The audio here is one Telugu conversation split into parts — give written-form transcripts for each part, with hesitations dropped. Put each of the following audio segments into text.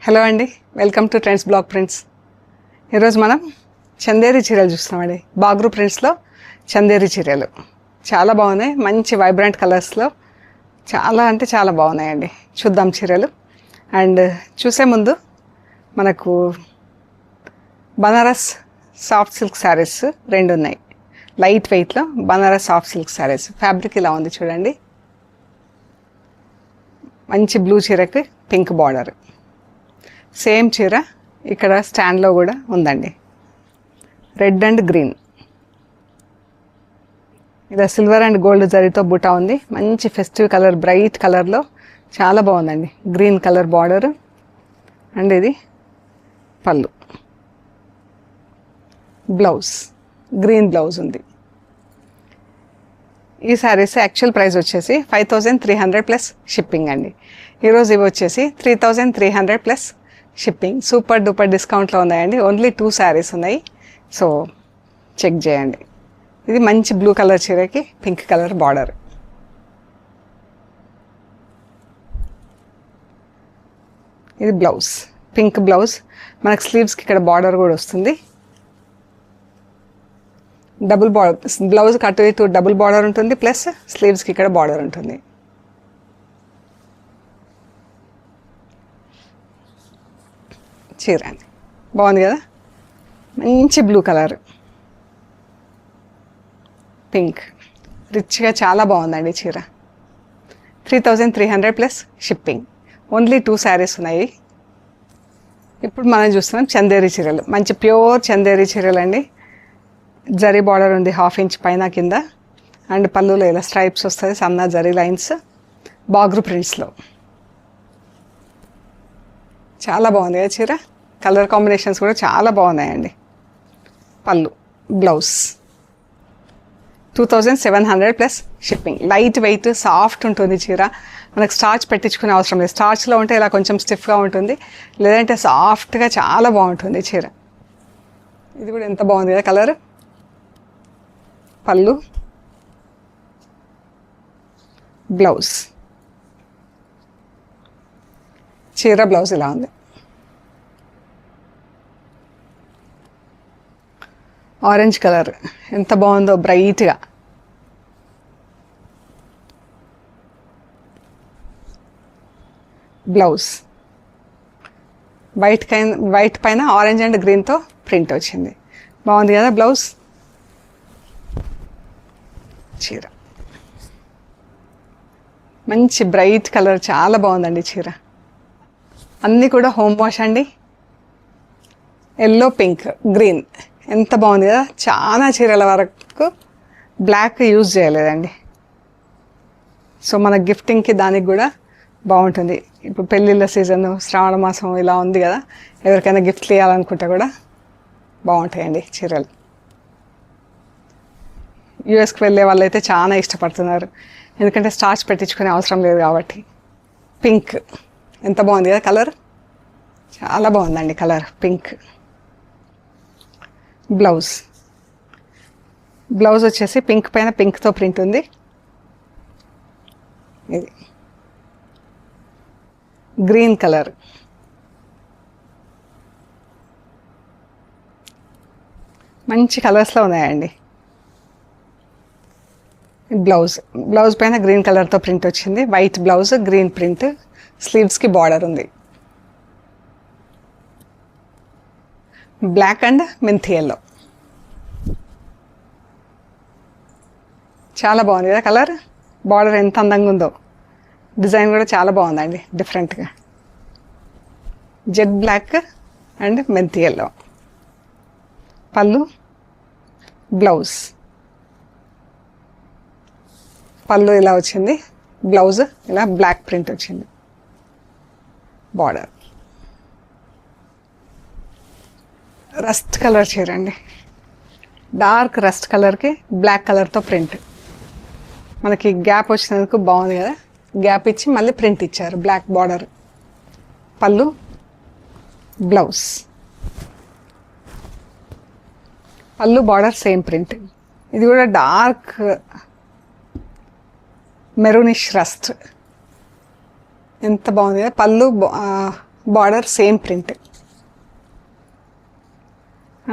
హలో అండి, welcome to trends block prints. ఈరోజు మనం చందేరి చీరలు చూస్తామండి. బాగ్రూ ప్రింట్స్లో చందేరి చీరలు చాలా బాగున్నాయి. మంచి వైబ్రెంట్ కలర్స్లో చాలా అంటే చాలా బాగున్నాయండి. చూద్దాం చీరలు. అండ్ చూసే ముందు మనకు బనారస్ సాఫ్ట్ సిల్క్ శారీస్ రెండు ఉన్నాయి. లైట్ వెయిట్లో Banaras soft silk saris. Fabric ఇలా ఉంది చూడండి. మంచి బ్లూ చీరకి పింక్ బార్డర్. సేమ్ చీర ఇక్కడ స్టాండ్లో కూడా ఉందండి. రెడ్ అండ్ గ్రీన్, ఇలా సిల్వర్ అండ్ గోల్డ్ జరీతో బుటా ఉంది. మంచి ఫెస్టివ్ కలర్, బ్రైట్ కలర్లో చాలా బాగుందండి. గ్రీన్ కలర్ బార్డర్ అండ్ ఇది పళ్ళు. బ్లౌజ్ గ్రీన్ బ్లౌజ్ ఉంది. ఈ శారీస్ యాక్చువల్ ప్రైస్ వచ్చేసి 5300 ప్లస్ షిప్పింగ్ అండి. ఈరోజు ఇవి వచ్చేసి 3300 ప్లస్ షిప్పింగ్. సూపర్ డూపర్ డిస్కౌంట్లో ఉన్నాయండి. ఓన్లీ 2 శారీస్ ఉన్నాయి, సో చెక్ చేయండి. ఇది మంచి బ్లూ కలర్ చీరకి పింక్ కలర్ బార్డర్. ఇది బ్లౌజ్, పింక్ బ్లౌజ్. మనకు స్లీవ్స్కి ఇక్కడ బార్డర్ కూడా వస్తుంది. డబుల్ బార్డర్, బ్లౌజ్ కట్ ఇటు డబుల్ బార్డర్ ఉంటుంది, ప్లస్ స్లీవ్స్కి ఇక్కడ బార్డర్ ఉంటుంది. చీర అండి బాగుంది కదా, మంచి బ్లూ కలర్, పింక్, రిచ్గా చాలా బాగుందండి చీర. 3300 ప్లస్ షిప్పింగ్. ఓన్లీ 2 శారీస్ ఉన్నాయి. ఇప్పుడు మనం చూస్తున్నాం చందేరి చీరలు. మంచి ప్యూర్ చందేరి చీరలు అండి. జరీ బార్డర్ ఉంది 1/2 ఇంచ్ పైన కింద. అండ్ పళ్ళులో ఇలా స్ట్రైప్స్ వస్తుంది, సన్న జరీ లైన్స్. బాగ్రూ ప్రింట్స్లో చాలా బాగుంది కదా చీర. కలర్ కాంబినేషన్స్ కూడా చాలా బాగున్నాయండి. పళ్ళు, blouse. 2700 plus shipping. Light weight, soft ఉంటుంది చీర. మనకు స్టార్చ్ పెట్టించుకునే అవసరం లేదు. స్టార్చ్లో ఉంటే ఇలా కొంచెం స్టిఫ్గా ఉంటుంది, లేదంటే సాఫ్ట్గా చాలా బాగుంటుంది చీర. ఇది కూడా ఎంత బాగుంది కదా కలర్. పళ్ళు, బ్లౌజ్. చీర బ్లౌజ్ ఇలా ఉంది. ఆరెంజ్ కలర్ ఎంత బాగుందో, బ్రైట్గా. బ్లౌజ్ వైట్ పైన ఆరెంజ్ అండ్ గ్రీన్తో ప్రింట్ వచ్చింది. బాగుంది కదా బ్లౌజ్. చీర మంచి బ్రైట్ కలర్, చాలా బాగుందండి చీర. అన్నీ కూడా హోమ్ వాష్ అండి. ఎల్లో, పింక్, గ్రీన్ ఎంత బాగుంది కదా. చాలా చీరల వరకు బ్లాక్ యూజ్ చేయలేదండి. సో మన గిఫ్టింగ్కి దానికి కూడా బాగుంటుంది. ఇప్పుడు పెళ్ళిళ్ళ సీజన్, శ్రావణ మాసం ఇలా ఉంది కదా, ఎవరికైనా గిఫ్ట్లు ఇవ్వాలనుకుంటే కూడా బాగుంటాయండి చీరలు. యూఎస్కి వెళ్ళే వాళ్ళు అయితే చాలా ఇష్టపడుతున్నారు, ఎందుకంటే స్టార్చ్ పెట్టించుకునే అవసరం లేదు కాబట్టి. పింక్ ఎంత బాగుంది కదా కలర్, చాలా బాగుందండి కలర్ పింక్. బ్లౌజ్ వచ్చేసి పింక్ పైన పింక్తో ప్రింట్ ఉంది. ఇది గ్రీన్ కలర్. మంచి కలర్స్లో ఉన్నాయండి. బ్లౌజ్ పైన గ్రీన్ కలర్తో ప్రింట్ వచ్చింది. White blouse, green print. స్లీవ్స్కి బార్డర్ ఉంది. Black and menthi yellow. చాలా బాగుంది కదా కలర్. బార్డర్ ఎంత అందంగా ఉందో. డిజైన్ కూడా చాలా బాగుందండి, డిఫరెంట్గా. Z black and menthi yellow. పళ్ళు, బ్లౌజ్. పళ్ళు ఇలా వచ్చింది, బ్లౌజ్ ఇలా బ్లాక్ ప్రింట్ వచ్చింది. బార్డర్ రస్ట్ కలర్ చీర అండి. డార్క్ రస్ట్ కలర్కి బ్లాక్ కలర్తో ప్రింట్. మనకి గ్యాప్ వచ్చినందుకు బాగుంది కదా. గ్యాప్ ఇచ్చి మళ్ళీ ప్రింట్ ఇచ్చారు, బ్లాక్ బార్డర్. పళ్ళు, బ్లౌజ్. పళ్ళు బార్డర్ సేమ్ ప్రింట్. ఇది కూడా డార్క్ మెరూనిష్ రస్ట్. ఎంత బాగుంది కదా. పళ్ళు బార్డర్ సేమ్ ప్రింట్.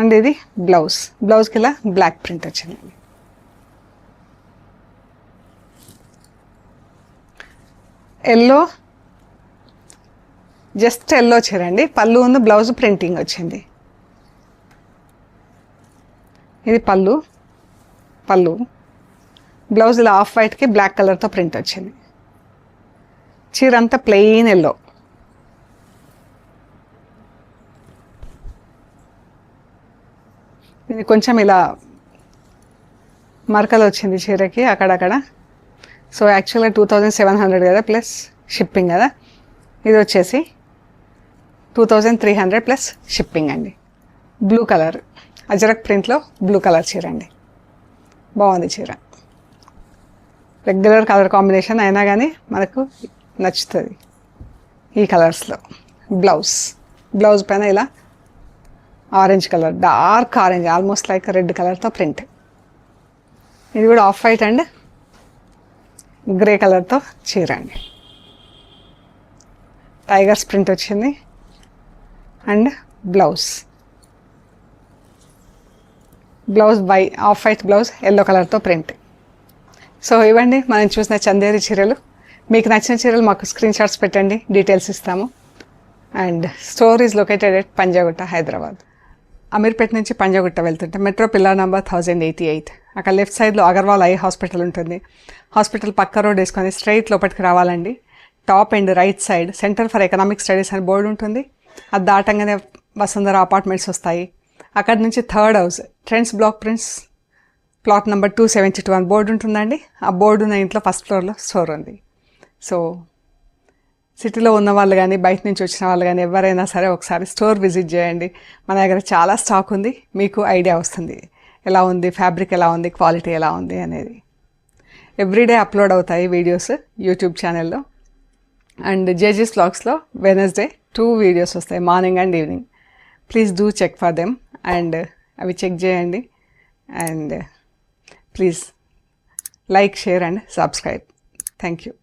అండ్ ఇది బ్లౌజ్కి ఇలా బ్లాక్ ప్రింట్ వచ్చింది. ఎల్లో, జస్ట్ ఎల్లో చీర అండి. పళ్ళు ఉంది, బ్లౌజ్ ప్రింటింగ్ వచ్చింది. ఇది పళ్ళు, బ్లౌజ్ ఇలా ఆఫ్ వైట్కి బ్లాక్ కలర్తో ప్రింట్ వచ్చింది. చీర అంతా ప్లెయిన్ ఎల్లో. ఇది కొంచెం ఇలా మరకలు వచ్చింది చీరకి అక్కడక్కడ. సో యాక్చువల్గా 2700 కదా, ప్లస్ షిప్పింగ్ కదా. ఇది వచ్చేసి 2300 ప్లస్ షిప్పింగ్ అండి. బ్లూ కలర్, అజరక్ ప్రింట్లో బ్లూ కలర్ చీర అండి. బాగుంది చీర. రెగ్యులర్ కలర్ కాంబినేషన్ అయినా కానీ మనకు నచ్చుతుంది ఈ కలర్స్లో. బ్లౌజ్ పైన ఇలా orange colour, dark orange, almost like red కలర్తో ప్రింట్. ఇది కూడా ఆఫ్ వైట్ అండ్ గ్రే కలర్తో చీర అండి. టైగర్స్ ప్రింట్ వచ్చింది. And blouse off white blouse, yellow కలర్తో ప్రింట్. సో ఇవ్వండి మనం చూసిన చందేరి చీరలు. మీకు నచ్చిన చీరలు మాకు స్క్రీన్ షాట్స్ పెట్టండి, డీటెయిల్స్ ఇస్తాము. And store is located at Panjagutta, Hyderabad. Ameerpet నుంచి పంజాగుట్ట వెళ్తుంటే మెట్రో పిల్లర్ నెంబర్ 1088, అక్కడ లెఫ్ట్ సైడ్లో అగర్వాల్ ఐ హాస్పిటల్ ఉంటుంది. హాస్పిటల్ పక్క రోడ్ వేసుకొని స్ట్రైట్ లోపలికి రావాలండి. Top and right side centre for economic studies అని బోర్డు ఉంటుంది. అది దాటంగానే వసుంధర అపార్ట్మెంట్స్ వస్తాయి. అక్కడ నుంచి third house trends block prints plot number 272 అని బోర్డు ఉంటుందండి. ఆ బోర్డు ఉన్న ఇంట్లో ఫస్ట్ ఫ్లోర్లో స్టోర్ ఉంది. సో సిటీలో ఉన్న వాళ్ళు కానీ బయట నుంచి వచ్చిన వాళ్ళు కానీ ఎవరైనా సరే ఒకసారి స్టోర్ విజిట్ చేయండి. మన దగ్గర చాలా స్టాక్ ఉంది, మీకు ఐడియా వస్తుంది ఎలా ఉంది, ఫ్యాబ్రిక్ ఎలా ఉంది, క్వాలిటీ ఎలా ఉంది అనేది. ఎవ్రీడే అప్లోడ్ అవుతాయి వీడియోస్ యూట్యూబ్ ఛానల్లో. అండ్ జేజీస్ వ్లాగ్స్లో వెనస్డే 2 వీడియోస్ వస్తాయి, morning and evening. Please do check for them. And అవి చెక్ చేయండి. And please like, share and subscribe. Thank you.